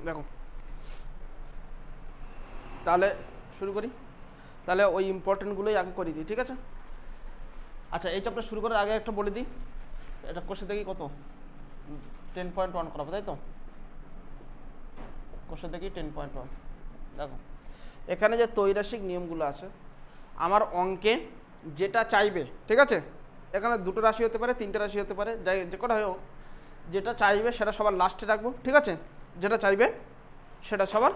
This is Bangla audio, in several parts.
দেখো তাহলে শুরু করি, তাহলে ওই ইম্পর্টেন্টগুলোই আগে করে দিই, ঠিক আছে। আচ্ছা এই চ্যাপ্টার শুরু করার আগে একটা বলে দিই, এটা কোশ্চেন দেখি কত 10.1 করাবো, তাই তো? কোশ্চেন দেখি 10.1। দেখো এখানে যে ত্রৈরাসিক নিয়মগুলো আছে, আমার অঙ্কে যেটা চাইবে, ঠিক আছে, এখানে দুটো রাশি হতে পারে, তিনটে রাশি হতে পারে, যাই যে কটা হোক, যেটা চাইবে সেটা সবার লাস্টে রাখবো, ঠিক আছে। যেটা চাইবে সেটা সবার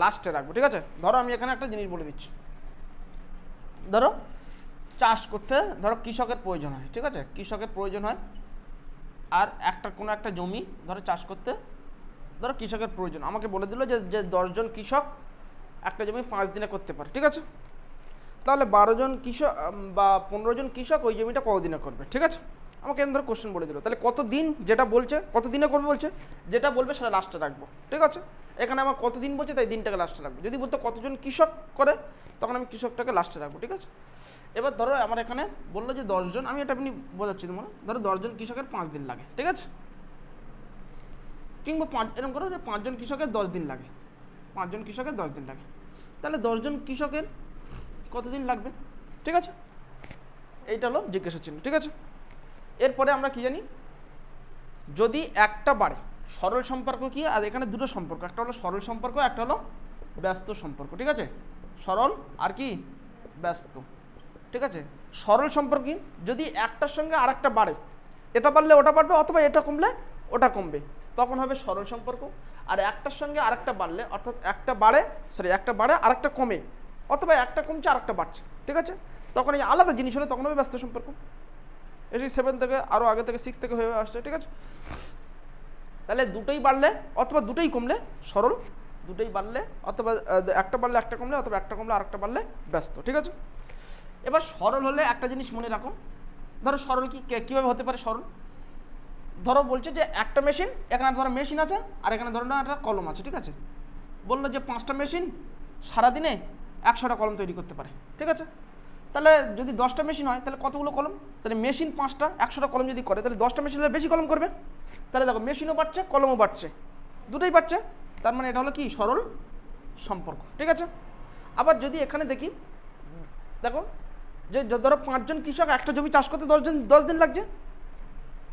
লাস্টে রাখবো, ঠিক আছে। ধরো আমি এখানে একটা জিনিস বলে দিচ্ছি, ধরো চাষ করতে ধরো কৃষকের প্রয়োজন হয়, ঠিক আছে, কৃষকের প্রয়োজন হয়, আর কোনো একটা জমি ধরো চাষ করতে ধরো কৃষকের প্রয়োজন, আমাকে বলে দিল যে 10 জন কৃষক একটা জমি 5 দিনে করতে পারে, ঠিক আছে। তাহলে 12 জন কৃষক বা 15 জন কৃষক ওই জমিটা কতদিনে করবে, ঠিক আছে। আমাকে এরকম ধরো কোশ্চেন বলে দিল, তাহলে কত দিন, যেটা বলছে কত দিনে করবে বলছে, যেটা বলবে সেটা লাস্টে রাখবো, ঠিক আছে। এখানে আমার কত দিন বলছে, তাই দিনটাকে লাস্টে রাখবো। যদি বলতো কতজন কৃষক করে, তখন আমি কৃষকটাকে লাস্টে রাখবো, ঠিক আছে। এবার ধরো আমার এখানে বললো যে 10 জন, আমি এটা আপনি বোঝাচ্ছি তোমার, ধরো 10 জন কৃষকের 5 দিন লাগে, ঠিক আছে। কিংবা এরকম করো যে 5 জন কৃষকের 10 দিন লাগে, 5 জন কৃষকের 10 দিন লাগে, তাহলে 10 জন কৃষকের কতদিন লাগবে, ঠিক আছে। এইটা হলো জিজ্ঞাসা চিহ্ন, ঠিক আছে। এরপরে আমরা কি জানি, যদি একটা বাড়ে, সরল সম্পর্ক কি, আর এখানে দুটো সম্পর্ক, একটা হলো সরল সম্পর্ক, একটা হলো ব্যস্ত সম্পর্ক, ঠিক আছে। সরল আর কি ব্যস্ত, ঠিক আছে। সরল সম্পর্ক কি, যদি একটার সঙ্গে আরেকটা বাড়ে, এটা বাড়লে ওটা বাড়বে, অথবা এটা কমলে ওটা কমবে, তখন হবে সরল সম্পর্ক। আর একটার সঙ্গে আরেকটা বাড়লে, অর্থাৎ একটা বাড়ে আরেকটা কমে, অথবা একটা কমছে আরেকটা বাড়ছে, ঠিক আছে, তখন এই আলাদা জিনিস হলে তখন হবে ব্যস্ত সম্পর্ক। এটি 7 থেকে আরও আগে থেকে 6 থেকে হয়ে আসছে, ঠিক আছে। তাহলে দুটোই বাড়লে অথবা দুটোই কমলে সরল, দুটোই বাড়লে অথবা একটা বাড়লে একটা কমলে, অথবা একটা কমলে আরেকটা বাড়লে ব্যস্ত, ঠিক আছে। এবার সরল হলে একটা জিনিস মনে রাখো, ধরো সরল কীভাবে হতে পারে সরল, ধরো বলছে যে একটা মেশিন, এখানে ধরো মেশিন আছে, আর এখানে ধরো না একটা কলম আছে, ঠিক আছে। বললো যে 5টা মেশিন সারাদিনে 100টা কলম তৈরি করতে পারে, ঠিক আছে। তাহলে যদি 10টা মেশিন হয়, তাহলে কতগুলো কলম, তাহলে মেশিন 5টা 100টা কলম যদি করে, তাহলে 10টা মেশিন হলে বেশি কলম করবে। তাহলে দেখো মেশিনও বাড়ছে, কলমও বাড়ছে, দুটোই বাড়ছে, তার মানে এটা হলো কি সরল সম্পর্ক, ঠিক আছে। আবার যদি এখানে দেখি, দেখো যে ধরো 5 জন কৃষক একটা জমি চাষ করতে 10 দিন লাগছে,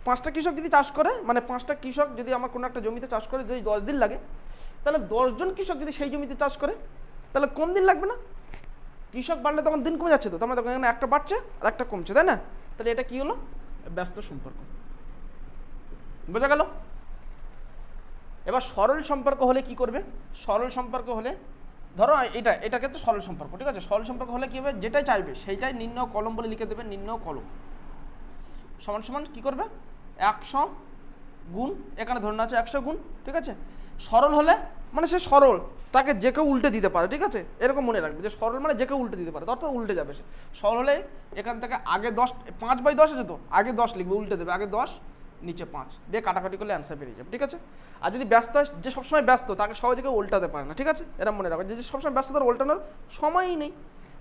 5টা কৃষক যদি চাষ করে, মানে 5টা কৃষক যদি আমার কোনো একটা জমিতে চাষ করে যদি 10 দিন লাগে, তাহলে 10 জন কৃষক যদি সেই জমিতে চাষ করে, তাহলে কম দিন লাগবে না। কৃষক বাড়লে তখন দিন কমে যাচ্ছে, তো তার মানে তখন এখানে একটা বাড়ছে আর একটা কমছে, তাই না। তাহলে এটা কি হলো, ব্যস্ত সম্পর্ক, বোঝা গেল। এবার সরল সম্পর্ক হলে কি করবে, সরল সম্পর্ক হলে ধরো এটা ক্ষেত্রে সরল সম্পর্ক, ঠিক আছে। সরল সম্পর্ক হলে কি হবে, যেটাই চাইবে সেইটাই নির্ণয় কলম বলে লিখে দেবে, নির্ণয় কলম সমান সমান কি করবে 100 গুণ, এখানে ধরে আছে 100 গুণ, ঠিক আছে। সরল হলে মানে সে সরল, তাকে যে কেউ উল্টে দিতে পারে, ঠিক আছে, এরকম মনে রাখবে যে সরল মানে যে কেউ উল্টে দিতে পারে, অর্থাৎ উল্টে যাবে সে। সরল হলে এখান থেকে আগে 10, 5/10 আছে তো, আগে 10 লিখবে, উল্টে দেবে, আগে 10 নিচে 5 দিয়ে কাটাকাটি করলে অ্যান্সার বেরিয়ে যাবে, ঠিক আছে। আর যদি ব্যস্ত হয়, যে সবসময় ব্যস্ত, তাকে সহজে কেউ উল্টাতে পারে না, ঠিক আছে, এরকম মনে রাখবে, যে সবসময় ব্যস্ত তার উল্টানোর সময়ই নেই।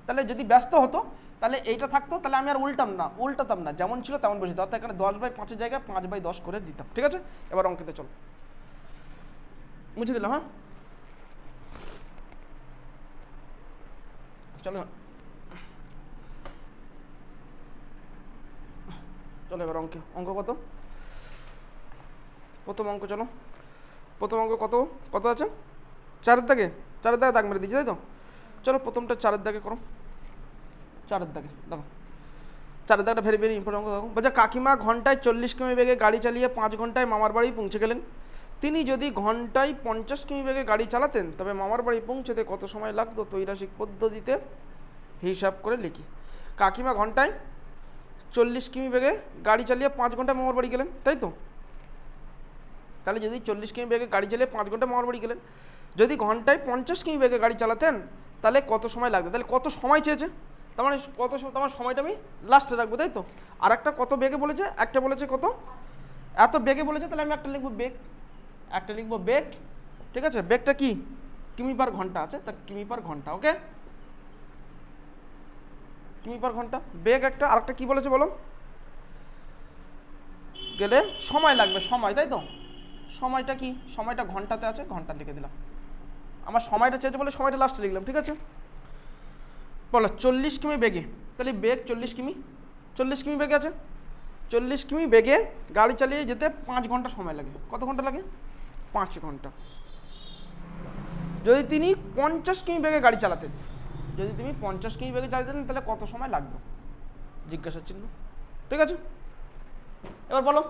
তাহলে যদি ব্যস্ত হতো, তাহলে এইটা থাকতো, তাহলে আমি আর উল্টাতাম না, যেমন ছিল তেমন বসে, অর্থাৎ এখানে 10/5 জায়গায় 5/10 করে দিতাম, ঠিক আছে। এবার অঙ্কেতে চলো, মুছে দিলাম, হ্যাঁ চলো চলো এবার অঙ্ক কত, প্রথম অঙ্ক, চলো প্রথম অঙ্ক কত কত আছে, 4-এর দাগে দাগ মেরে দিচ্ছি, তাই তো। চলো প্রথমটা 4-এর দাগে করো, 4-এর দাগে দেখো, 4-এর দাগটা ভেরি ভেরি ইম্পর্টেন্ট অঙ্ক। দেখো বলছে কাকিমা ঘন্টায় 40 কিমি বেগে গাড়ি চালিয়ে 5 ঘন্টায় মামার বাড়ি পৌঁছে গেলেন। তিনি যদি ঘন্টায় 50 কিমি বেগে গাড়ি চালাতেন, তবে মামার বাড়ি পৌঁছতে কত সময় লাগতো, ত্রৈরাসিক পদ্ধতিতে হিসাব করে লিখি। কাকিমা ঘন্টায় 40 কিমি বেগে গাড়ি চালিয়ে 5 ঘন্টায় মামার বাড়ি গেলেন, তাই তো। তাহলে যদি 40 কিমি বেগে গাড়ি চালিয়ে 5 ঘন্টা মামার বাড়ি গেলেন, যদি ঘন্টায় 50 কিমি বেগে গাড়ি চালাতেন, তাহলে কত সময় লাগবে, তাহলে কত সময় চেয়েছে, তার মানে কত সময়, তোমার সময়টা আমি লাস্টে রাখবো, তাই তো। আর একটা কত বেগে বলেছে, একটা বলেছে কত এত বেগে বলেছে, তাহলে আমি একটা লিখবো বেগ, একটা লিখবো বেগ, ঠিক আছে। বেগটা কি কিমি পার ঘন্টা আছে, তা কিমি পার ঘন্টা, ওকে, কিমি পার ঘন্টা বেগ একটা। আরেকটা কি বলেছে বলো, গেলে সময় লাগবে, সময়, তাই তো। সময়টা কি, সময়টা ঘন্টাতে আছে, ঘন্টা লিখে দিলাম। আমার সময়টা চেয়েছে বলে সময়টা লাস্টে লিখলাম, ঠিক আছে। বলো 40 কিমি বেগে, তাহলে বেগ 40 কিমি, 40 কিমি বেগে আছে, 40 কিমি বেগে গাড়ি চালিয়ে যেতে 5 ঘন্টা সময় লাগে। কত ঘন্টা লাগে? 5 ঘন্টা। যদি তিনি 50 কিমি বেগে গাড়ি চালাতেন, যদি তুমি 50 কিমি বেগে চালাতেন তাহলে কত সময় লাগবে? জিজ্ঞাসা চিহ্ন, ঠিক আছে। এবার বলো,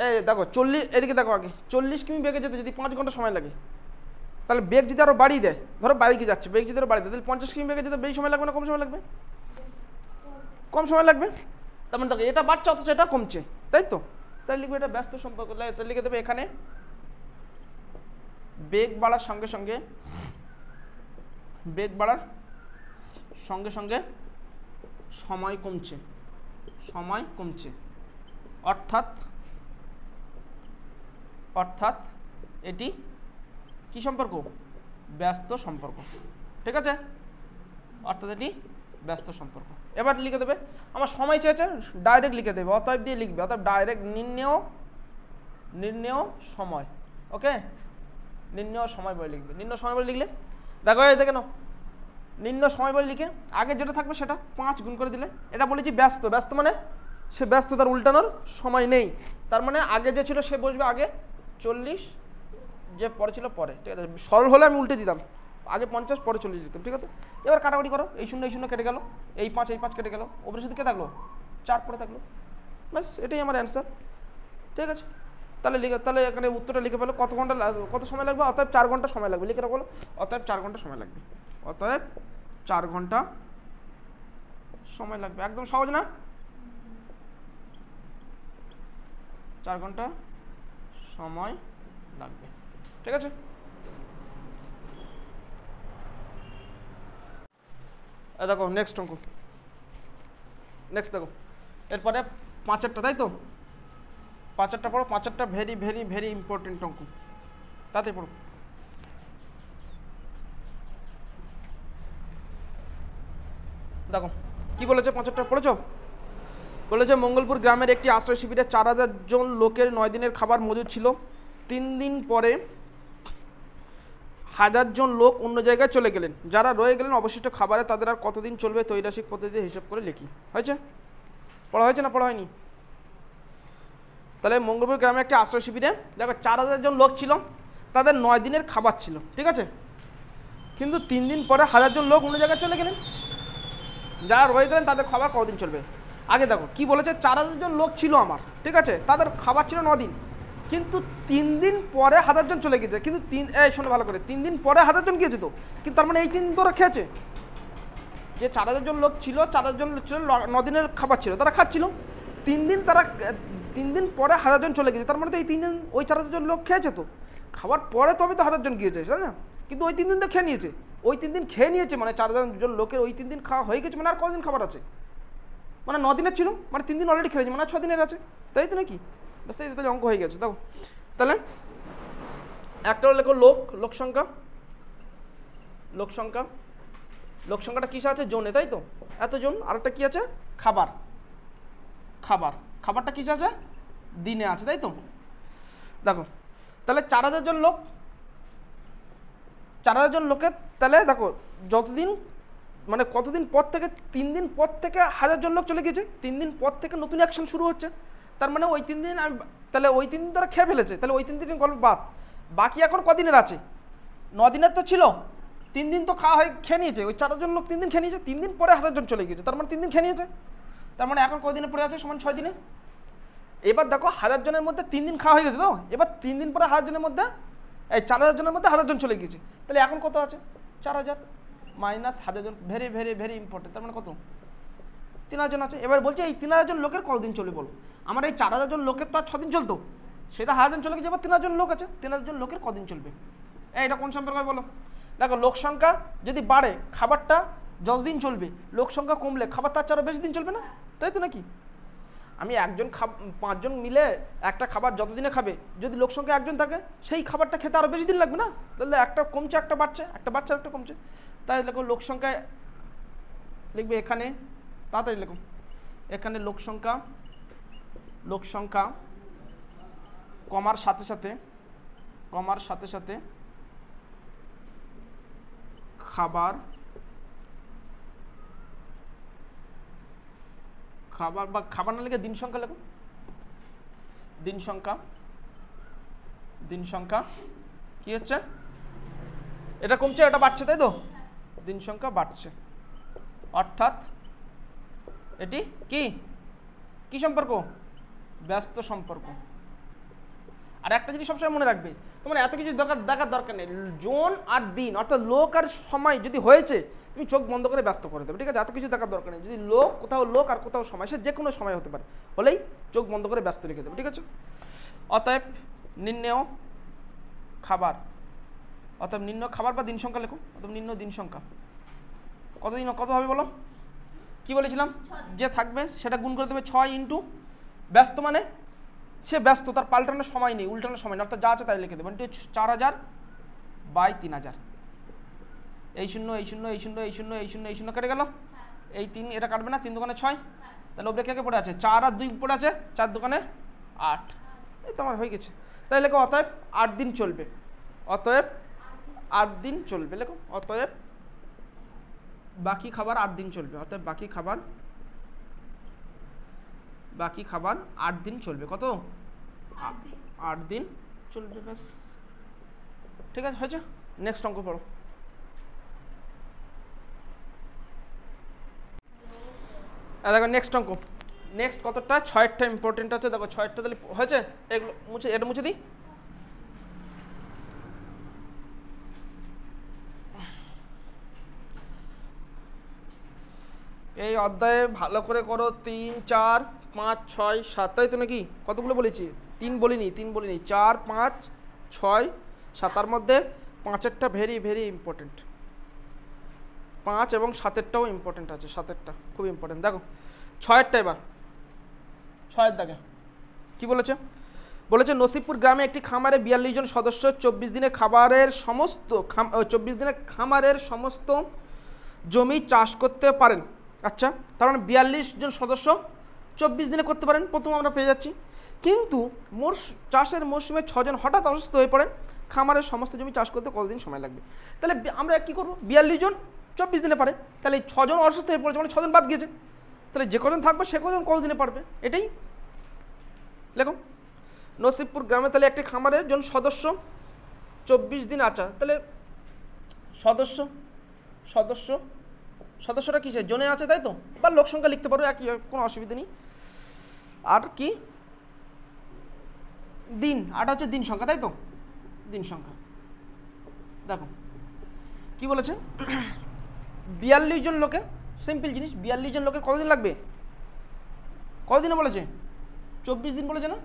এই দেখো 40, এদিকে দেখো, আগে 40 কিমি বেগে যেতে যদি 5 ঘন্টা সময় লাগে, তাহলে বেগ যদি আরো বাড়িয়ে দেয়, ধরো বাইকে যাচ্ছে, বেগ যদি আরো বাড়িয়ে দেয়, তাহলে 50 কিমি বেগে যেতে বেশি সময় লাগবে না কম সময় লাগবে? কম সময় লাগবে। তার মানে দেখো এটা বাড়ছে অথচ এটা কমছে, তাই তো। তাই লিখবে এটা ব্যস্ত সম্পর্ক, তাই লিখে দেবে এখানে বেগ বাড়ার সঙ্গে সঙ্গে, বেগ বাড়ার সঙ্গে সঙ্গে সময় কমছে, সময় কমছে, অর্থাৎ অর্থাৎ এটি কি সম্পর্ক? ব্যস্ত সম্পর্ক, ঠিক আছে। অর্থাৎ এটি ব্যস্ত সম্পর্ক। এবার লিখে দেবে, আমার সময় চেয়েছে, ডাইরেক্ট লিখে দেবে, অতএব দিয়ে লিখবে, অতএব ডাইরেক্ট নির্ণেয় সময়, ওকে, নির্ণেয় সময় বলে লিখবে। নির্ণয় সময় বলে লিখলে দেখো, এই দেখে নাও, নির্ণয় সময় বলে লিখে আগে যেটা থাকবে সেটা 5 গুণ করে দিলে, এটা বলেছি ব্যস্ত, ব্যস্ত মানে সে ব্যস্ত, তার উল্টানোর সময় নেই। তার মানে আগে যে ছিল সে বসবে আগে, 40 যে পরে ছিল পরে, ঠিক আছে। সরল হলে আমি উল্টে দিতাম, আগে 50 পরে 40 দিতাম, ঠিক আছে। এবার কাটাকাটি করো, এই শূন্য কেটে গেল, এই 5 কেটে গেল, ওপরে শুধু কে থাকলো? 4 পরে থাকলো, ব্যাস এটাই আমার অ্যান্সার, ঠিক আছে। তাহলে তাহলে এখানে উত্তরটা লিখে ফেলো, কত ঘন্টা কত সময় লাগবে? অতএব 4 ঘন্টা সময় লাগবে, লিখে রাখো, অতএব 4 ঘন্টা সময় লাগবে, অতএব 4 ঘন্টা সময় লাগবে। একদম সহজ না? 4 ঘন্টা সময় লাগবে, ঠিক আছে। দেখো নেক্সট অঙ্ক, নেক্সট দেখো, এরপরে 5-এরটা, তাই তো। 5-এরটা পড়ো, 5-এরটা ভেরি ভেরি ভেরি ইম্পর্টেন্ট অঙ্ক, তাতে পড়ো। দেখো কি বলেছে, 5-এরটা পড়েছো? বলেছে মঙ্গলপুর গ্রামের একটি আশ্রয় শিবিরে 4000 জন লোকের 9 দিনের খাবার মজুদ ছিল। 3 দিন পরে 1000 জন লোক অন্য জায়গায় চলে গেলেন। যারা রয়ে গেলেন অবশিষ্ট খাবারে তাদের আর কতদিন চলবে ত্রৈরাশিক পদ্ধতিতে হিসাব করে লিখি। হয়েছে? পড়া হয়েছে না পড়া হয়নি? তাহলে মঙ্গলপুর গ্রামে একটি আশ্রয় শিবিরে দেখো 4000 জন লোক ছিল, তাদের 9 দিনের খাবার ছিল, ঠিক আছে। কিন্তু 3 দিন পরে 1000 জন লোক অন্য জায়গায় চলে গেলেন। যারা রয়ে গেলেন তাদের খাবার কতদিন চলবে? আগে দেখো কি বলেছে, 4000 জন লোক ছিল আমার, ঠিক আছে, তাদের খাবার ছিল 9 দিন, কিন্তু 3 দিন পরে 1000 জন চলে গেছে। কিন্তু শোনো ভালো করে, 3 দিন পরে 1000 জন গিয়েছে তো, কিন্তু তার মানে এই 3 দিন তো ওরা খেয়েছে। যে 4000 জন লোক ছিল, 4000 জন ছিল, 9 দিনের খাবার ছিল, তারা খাচ্ছিল। 3 দিন তারা 3 দিন পরে 1000 জন চলে গেছে, তার মানে তো এই 3 দিন ওই 4000 জন লোক খেয়েছে তো, খাবার পরে তবে তো 1000 জন গিয়েছে, তাই না? কিন্তু ওই 3 দিন তো খেয়ে নিয়েছে, ওই 3 দিন খেয়ে নিয়েছে মানে 4000 জন লোকের ওই 3 দিন খাওয়া হয়ে গেছে, মানে আর কতদিন খাবার আছে? মানে 9 দিনের ছিল, মানে 3 দিন অলরেডি খেয়েছে, মানে 6 দিনের আছে, তাই তো নাকি? ব্যাস এই তাহলে অঙ্ক হয়ে গেছে। দেখো তাহলে একটা হলো লেখো লোক সংখ্যা, লোক সংখ্যা, লোক সংখ্যাটা কিসে আছে? জোনে, তাই তো, এতজন। আরেকটা কি আছে? খাবার, খাবার, খাবারটা কিসে আছে? দিনে আছে, তাই তো। দেখো তাহলে 4000 জন লোক, 4000 জন লোকের, তাহলে দেখো যতদিন মানে কতদিন পর থেকে, 3 দিন পর থেকে 1000 জন লোক চলে গেছে, 3 দিন পর থেকে নতুন অ্যাকশন শুরু হচ্ছে। তার মানে ওই 3 দিন আমি, তাহলে ওই 3 দিন তারা খেয়ে ফেলেছে, তাহলে ওই 3 দিন গল্প বাদ। বাকি এখন কদিনের আছে? 9 দিনের তো ছিল, 3 দিন তো খাওয়া হয়ে খেয়ে নিয়েছে, ওই 4000 জন লোক 3 দিন খেয়ে নিয়েছে, 3 দিন পরে 1000 জন চলে গেছে, তার মানে 3 দিন খেয়ে নিয়েছে, তার মানে এখন কদিনে পড়ে আছে? সমান 6 দিনে। এবার দেখো 1000 জনের মধ্যে 3 দিন খাওয়া হয়ে গেছে তো, এবার 3 দিন পরে 1000 জনের মধ্যে, এই 4000 জনের মধ্যে 1000 জন চলে গেছে, তাহলে এখন কত আছে? 4000 মাইনাস 1000 জন, ভেরি ভেরি ভেরি ইম্পর্টেন্ট, তার মানে কত? 3000 জন আছে। এবার বলছে এই 3000 জন লোকের কতদিন চলবে বলো? আমার এই 4000 জন লোকের তো আর 6 দিন চলতো, সেটা 1000 জন চলে গেছে, এবার 3000 জন লোক আছে, 3000 জন লোকের কদিন চলবে? এটা কোন সম্পর্ক বলো? দেখো লোক সংখ্যা যদি বাড়ে খাবারটা যতদিন চলবে, লোক সংখ্যা কমলে খাবার তার আরো বেশি দিন চলবে না, তাই তো নাকি? আমি 5 জন মিলে একটা খাবার যতদিনে খাবে, যদি লোক সংখ্যা 1 জন থাকে, সেই খাবারটা খেতে আরো বেশি দিন লাগবে না? তাহলে একটা কমছে একটা বাড়ছে, একটা বাড়ছে একটা কমছে। তাই দেখো লোক সংখ্যায় লিখবে এখানে, তাড়াতাড়ি লেখো, এখানে লোক সংখ্যা কমার সাথে সাথে খাবার বা খাবার না লিখে দিন সংখ্যা লেখো। দিন সংখ্যা কি হচ্ছে, এটা কমছে এটা বাড়ছে, তাই তো? দিন সংখ্যা বাড়ছে, অর্থাৎ এটি কি সম্পর্ক? ব্যস্ত সম্পর্ক। আর একটা জিনিস সবসময় মনে রাখবে, তোমার এত কিছু দেখার দরকার নেই। জোন আর দিন অর্থাৎ লোক আর সময় যদি হয়েছে, তুমি চোখ বন্ধ করে ব্যস্ত করে দেবে, ঠিক আছে? এত কিছু দেখার দরকার নেই। যদি কোথাও লোক আর কোথাও সময়, সে যে কোনো সময় হতে পারে, হলেই চোখ বন্ধ করে ব্যস্ত লিখে দেবে, ঠিক আছে? অতএব নির্ণেয় খাবার, অতএব নিম্ন খাবার বা দিন সংখ্যা লেখো। অতএব নিম্ন দিন সংখ্যা কত হবে বলো? কি বলেছিলাম? যে থাকবে সেটা গুণ করে দেবে 6 ইন্টু ব্যস্ত, মানে সে ব্যস্ত, তার পাল্টানোর সময় নেই, উল্টানোর সময় নেই, অর্থাৎ যা আছে তাই লিখে দেবে। 4000 বাই 3000। এই শূন্য কেটে গেল, এই 3 এটা কাটবে না, 3 দোকানে 6, তাহলে ওপরে কে পড়ে আছে? 4 আর 2 পড়ে আছে, 4 দোকানে 8। এই তোমার হয়ে গেছে। তাই লেখো অতএব 8 দিন চলবে। অতএব 8 দিন চলবে লেখো। অতএব বাকি খাবার 8 দিন চলবে। অতএব বাকি খাবার 8 দিন চলবে। কত? 8 দিন চলবে, ব্যাস। ঠিক আছে, হয়েছে। নেক্সট অঙ্ক পড়ো। দেখো নেক্সট অঙ্ক, নেক্সট কতটা? 6টা ইম্পর্টেন্ট আছে, দেখো 6টা তাহলে হয়েছে। এগুলো মুছে, এটা মুছে দিই। এই অধ্যায়ে ভালো করে করো। 3, 4, 5, 6, 7, তাই তো নাকি? কতগুলো বলেছি? 3 বলিনি। 4, 5, 6, 7। তার মধ্যে 5এরটা ভেরি ভেরি ইম্পর্টেন্ট। 5 এবং 7এরটাও ইম্পর্টেন্ট আছে। 7এরটা খুব ইম্পর্টেন্ট। দেখো 6এরটা, এবার 6এর দাগে কি বলেছে? বলেছে নসিবপুর গ্রামে একটি খামারে 42 জন সদস্য 24 দিনে খামারের সমস্ত জমি চাষ করতে পারেন। আচ্ছা, তার মানে 42 জন সদস্য 24 দিনে করতে পারেন, প্রথম আমরা পেয়ে যাচ্ছি। কিন্তু চাষের মৌসুমে 6 জন হঠাৎ অসুস্থ হয়ে পড়েন। খামারের সমস্ত জমি চাষ করতে কতদিন সময় লাগবে? তাহলে আমরা কি করবো? 42 জন 24 দিনে পারে, তাহলে 6 জন অসুস্থ হয়ে পড়েছে, মানে 6 জন বাদ গিয়েছে, তাহলে যে কজন থাকবে সে কজন কতদিনে পারবে? এটাই লেখো। নসিবপুর গ্রামে তাহলে একটি খামারের জন সদস্য 24 দিন। আচ্ছা, তাহলে সদস্যটা কিসে? জনে আছে, তাই তো? বা লোক সংখ্যা লিখতে পারো, একই, কোনো অসুবিধা নেই। আর কি দিন, আটা হচ্ছে দিন সংখ্যা, তাই তো? দিন সংখ্যা। দেখো কি বলেছে? 42 জন লোকের, সিম্পল জিনিস, 42 জন লোকের কতদিন লাগবে? কতদিনে বলেছে? 24 দিন বলেছে না?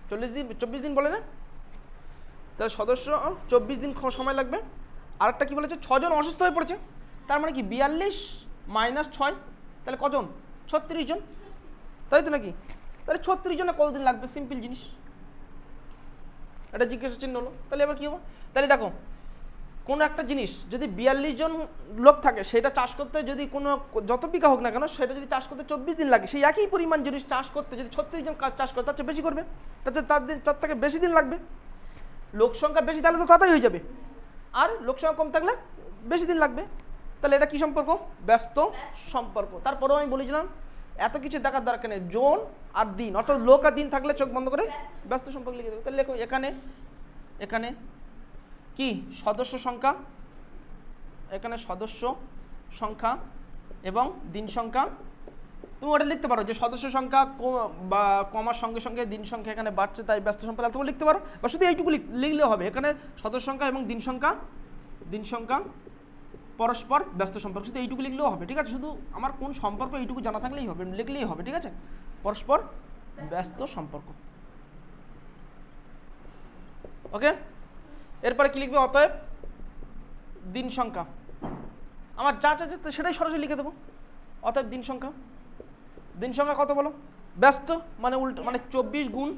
24 দিন বলে না? তাহলে সদস্য 24 দিন সময় লাগবে। আরেকটা কি বলেছে? 6 জন অসুস্থ হয়ে পড়েছে, তার মানে কি 42 মাইনাস 6, তাহলে কজন? 36 জন, তাই তো নাকি? তাহলে 36 জনে কতদিন লাগবে? সিম্পল জিনিস, এটা জিজ্ঞাসা চিহ্ন হলো। তাহলে এবার কি হবে? তাহলে দেখো, কোনো একটা জিনিস যদি 42 জন লোক থাকে, সেটা চাষ করতে যদি কোনো যত বিঘা হোক না কেন, সেটা যদি চাষ করতে 24 দিন লাগে, সেই একই পরিমাণ জিনিস চাষ করতে যদি 36 জন চাষ করে, তার চেয়ে বেশি করবে, তার থেকে বেশি দিন লাগবে। লোক সংখ্যা বেশি তাহলে তো তাড়াতাড়ি হয়ে যাবে, আর লোক সংখ্যা কম থাকলে বেশি দিন লাগবে। তাহলে এটা কি সম্পর্ক? ব্যস্ত সম্পর্ক। তারপরেও আমি বলেছিলাম এত কিছু দেখার দরকার নেই, জোন আর দিন, অর্থাৎ লোক আর দিন থাকলে চোখ বন্ধ করে ব্যস্ত সম্পর্ক লিখে দেবে। তাহলে লেখো এখানে কি সদস্য সংখ্যা, এখানে সদস্য সংখ্যা এবং দিন সংখ্যা। তুমি ওটা লিখতে পারো যে সদস্য সংখ্যা বা কমার সঙ্গে সঙ্গে দিন সংখ্যা এখানে বাড়ছে, তাই ব্যস্ত সম্পর্ক এত লিখতে পারো, বা শুধু এইটুকু লিখলেও হবে। এখানে সদস্য সংখ্যা এবং দিন সংখ্যা পরস্পর ব্যস্ত সম্পর্ক, শুধু এইটুকু লিখলেও হবে, ঠিক আছে? শুধু আমার কোন সম্পর্ক এইটুকু জানা থাকলেই হবে, লিখলেই হবে, ঠিক আছে? পরস্পর ব্যস্ত সম্পর্ক। ওকে, এরপরে কি লিখবে? অতএব দিন সংখ্যা, আমার যা চাচ্ছে সেটাই সরাসরি লিখে দেবো। অতএব দিন সংখ্যা কত বলো? ব্যস্ত মানে মানে 24 গুণ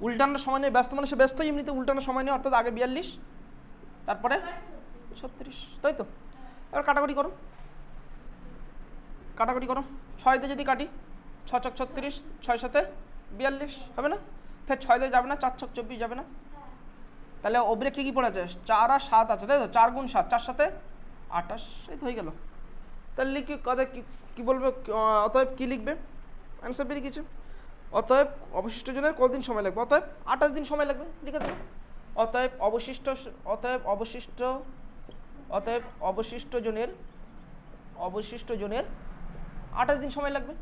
উল্টানোর সময় নেই, ব্যস্ত মানে সে ব্যস্ত এমনিতে, উল্টানোর সময় নেই, অর্থাৎ আগে 42 তারপরে 36, তাই তো? এবার কাটাকুটি করো 6 দিয়ে যদি কাটি, 6 ছক 36, 6 সাথে 42 হবে না? ফের 6 দিয়ে যাবে না, 4 ছক 24 যাবে না? তাহলে ওপরে কি পড়ে আছে? 4 আর 7 আছে, তাই তো? 4 গুণ 7, 4 সাথে 28, এই তো হয়ে গেল। তাহলে লিখি কথা কি বলবে? অতএব কি লিখবে? অ্যান্সার বেরিয়ে গেছে। অতএব অবশিষ্ট জনের কতদিন সময় লাগবে? অতএব 28 দিন সময় লাগবে, লিখে দেবে। অতএব অবশিষ্ট জনের 28 দিন সময় লাগবে,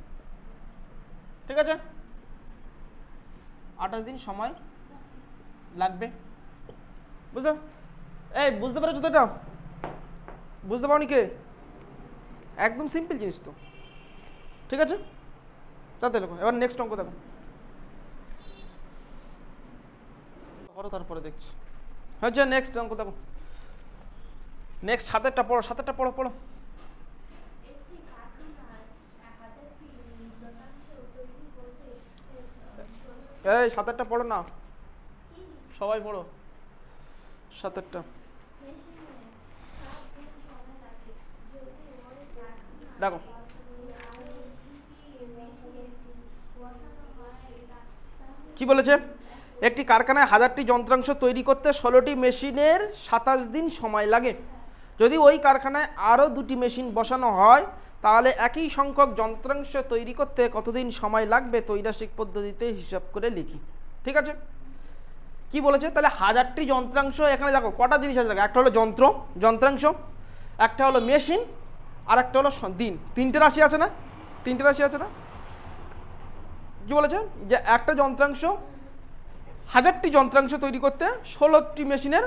ঠিক আছে? 28 দিন সময় লাগবে, বুঝতে? এই বুঝতে পেরেছো তো? এটা বুঝতে পারোনি কে? একদম সিম্পল জিনিস তো, ঠিক আছে? তাতে দেখো এবার নেক্সট অঙ্ক দেখো, করো তারপরে দেখছি। হচ্ছে নেক্সট অঙ্ক দেখো, নেক্সট 7টা পড়ো, 7টা পড়ো পড়ো। এই 7টা পড়ো না, সবাই পড়ো 7টা। দেখো কি বলেছে? একটি কারখানায় 1000টি যন্ত্রাংশ তৈরি করতে 16টি মেশিনের 27 দিন সময় লাগে। যদি ওই কারখানায় আরও 2টি মেশিন বসানো হয় তাহলে একই সংখ্যক যন্ত্রাংশ তৈরি করতে কতদিন সময় লাগবে ত্রৈমাসিক পদ্ধতিতে হিসাব করে লিখি, ঠিক আছে? কি বলেছে? তাহলে 1000টি যন্ত্রাংশ, এখানে দেখো কটা জিনিস আছে, একটা হলো যন্ত্রাংশ, একটা হলো মেশিন, আর একটা হলো দিন। 3টে রাশি আছে না? 3টে রাশি আছে না? কি বলেছে? যে একটা যন্ত্রাংশ 1000টি যন্ত্রাংশ তৈরি করতে 16টি মেশিনে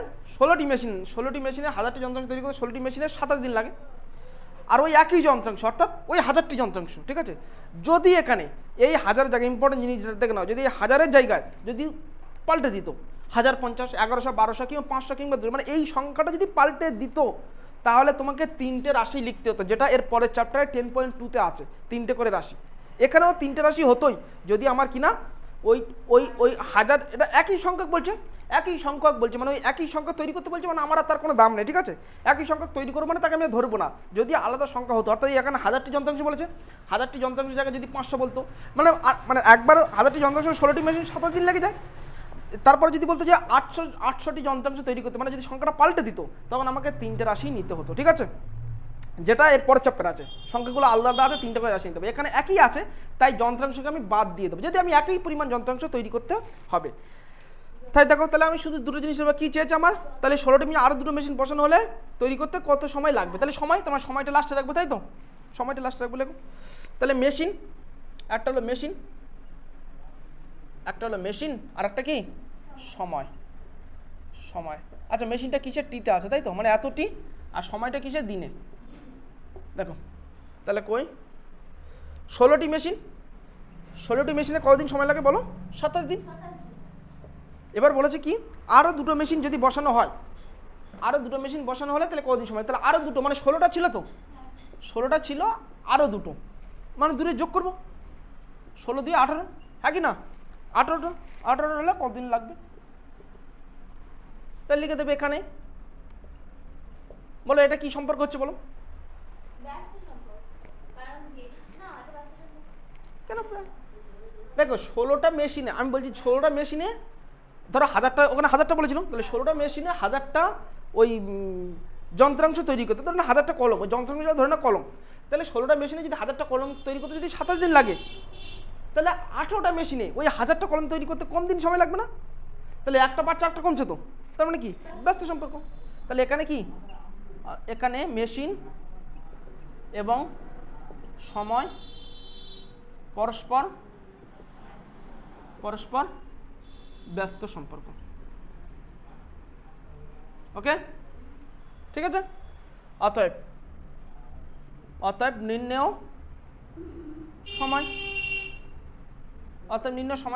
1000টি যন্ত্রাংশ তৈরি করতে 16টি মেশিনের 27 দিন লাগে। আর ওই একই যন্ত্রাংশ অর্থাৎ ওই 1000টি যন্ত্রাংশ, ঠিক আছে? যদি এখানে এই 1000 জায়গায় ইম্পর্টেন্ট জিনিস দেখে নাও, যদি এই 1000-এর জায়গায় যদি পাল্টে দিত 1050, 1100, 1200 কিংবা 500 কিংবা 200, মানে এই সংখ্যাটা যদি পাল্টে দিত তাহলে তোমাকে 3টে রাশি লিখতে হতো, যেটা এর পরের চ্যাপ্টারে 10.2-তে আছে, 3টে করে রাশি। এখানেও 3টে রাশি হতোই যদি আমার কিনা ওই ওই ওই 1000, এটা একই সংখ্যক বলছে, মানে ওই একই সংখ্যক তৈরি করতে বলছে, মানে আমার আর তার কোনো দাম নেই, ঠিক আছে? একই সংখ্যক তৈরি করবো মানে তাকে আমি ধরবো না, যদি আলাদা সংখ্যা হতো। অর্থাৎ এখানে 1000টি যন্ত্রাংশ বলেছে, 1000টি যন্ত্রাংশ জায়গায় যদি 500 বলতো, মানে একবার 1000টি যন্ত্রাংশ 16টি মেশিন 27 দিন লেগে যায়। তারপরে যদি বলতো যে 800টি যন্ত্রাংশ তৈরি করতে, মানে যদি সংখ্যাটা পাল্টে দিত তখন আমাকে 3টে রাশি নিতে হতো, ঠিক আছে? যেটা এর পরের চ্যাপ্টার আছে, সংখ্যাগুলো আলাদা আলাদা আছে, 3টে করে রাশি নিতে হবে। এখানে একই আছে তাই যন্ত্রাংশকে আমি বাদ দিয়ে দেবো, যদি আমি একই পরিমাণ যন্ত্রাংশ তৈরি করতে হবে। তাই দেখো, তাহলে আমি শুধু দুটো জিনিস কি চেয়েছি আমার, তাহলে 16টি মেশিন আরও 2টো মেশিন বসানো হলে তৈরি করতে কত সময় লাগবে? তাহলে তোমার সময়টা লাস্টে রাখবো, তাই তো? সময়টা লাস্টে রাখবো, লেখো। তাহলে মেশিন, একটা হলো মেশিন, আর একটা কি সময়। আচ্ছা, মেশিনটা কিসের টিতে আছে, তাই তো? মানে এতটি, আর সময়টা কিসের দিনে। দেখো তাহলে কই 16টি মেশিনে কতদিন সময় লাগে বলো? 27 দিন। এবার বলেছে কি আরও 2টো মেশিন যদি বসানো হয়, হলে তাহলে কতদিন সময়? তাহলে আরও 2টো, মানে 16টা ছিল তো, 16টা ছিল, আরও 2টো, মানে দূরে যোগ করবো, 16 দিয়ে 18, হ্যাঁ কি না? 18 হলে কতদিন লাগবে? তাহলে লিখে দেবে এখানে। বলো এটা কি সম্পর্ক হচ্ছে বলো? কেন? দেখো 16টা মেশিনে, আমি বলছি 16টা মেশিনে ধরো 1000টা, ওখানে 1000টা বলেছিল, তাহলে 16টা মেশিনে 1000টা ওই যন্ত্রাংশ তৈরি করতে, ধরো না 1000টা কলম, ওই যন্ত্রাংশ ধরে না কলম, তাহলে 16টা মেশিনে যদি 1000টা কলম তৈরি করতে যদি 27 দিন লাগে, তাহলে 18টা মেশিনে ওই 1000টা কলম তৈরি করতে কম দিন সময় লাগবে না? তাহলে একটা বাচ্চা একটা কমছে তো, তার মানে কি ব্যস্ত সম্পর্ক। তাহলে এখানে কি, এখানে মেশিন এবং সময় পরস্পর ব্যস্ত সম্পর্ক, ওকে, ঠিক আছে? অতএব নির্ণেয় সময়,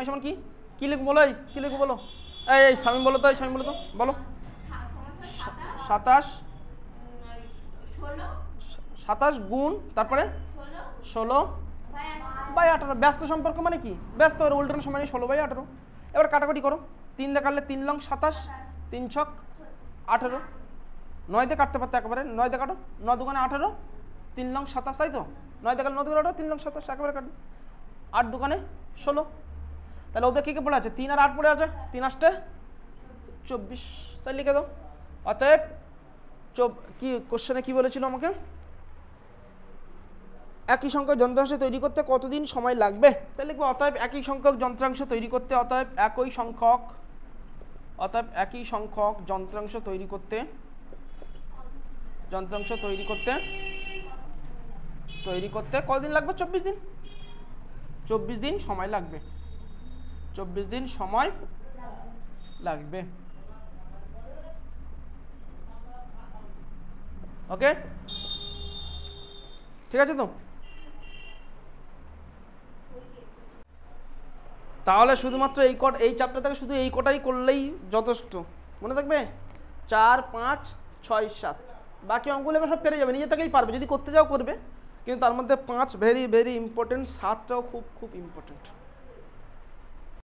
সমান কি লিখবো বলো? কি লিখবো বলো? এই স্বামী বলো তো, বলো। 27 গুণ তারপরে 16/18, ব্যস্ত সম্পর্ক মানে কি? ব্যস্ত, এর উল্টানো সময় 16/18। এবার কাটাকাটি করো, 3 দিয়ে কাটলে 3 লং 27, 3 ছক 18, 9 দিয়ে কাটতে পারতে একেবারে, 9 দিয়ে কাটো, 9 দুগুণে 18, 3 লং 27, তাই তো? 9 দিয়ে কাটলে 9 দুগুণে 18, 3 লং 27, একেবারে কাটো, 8 দুগুণে 16। তাহলে ওপরে কি পড়ে আছে 3 আর 8 পড়ে আছে, 3 8 24, তাই লিখে দাও। অতএব কি কোশ্চেনে কি বলেছিল আমাকে, একই সংখ্যক যন্ত্রাংশ তৈরি করতে কতদিন সময় লাগবে, তাই লিখবো অতএব একই সংখ্যক যন্ত্রাংশ তৈরি করতে, অতএব একই সংখ্যক যন্ত্রাংশ তৈরি করতে কতদিন লাগবে, 24 দিন। 24 দিন সময় লাগবে, 24 দিন সময় লাগবে। ওকে, ঠিক আছে তো? তাহলে শুধুমাত্র এই চ্যাপ্টার থেকে শুধু এই কটাই করলেই যথেষ্ট, মনে থাকবে 4 5 6 7, বাকি অঙ্কগুলো এবার সব পেরে যাবে, নিজে থেকেই পারবে, যদি করতে যাও করবে, কিন্তু তার মধ্যে 5 ভেরি ভেরি ইম্পর্টেন্ট, 7টাও খুব খুব ইম্পর্টেন্ট।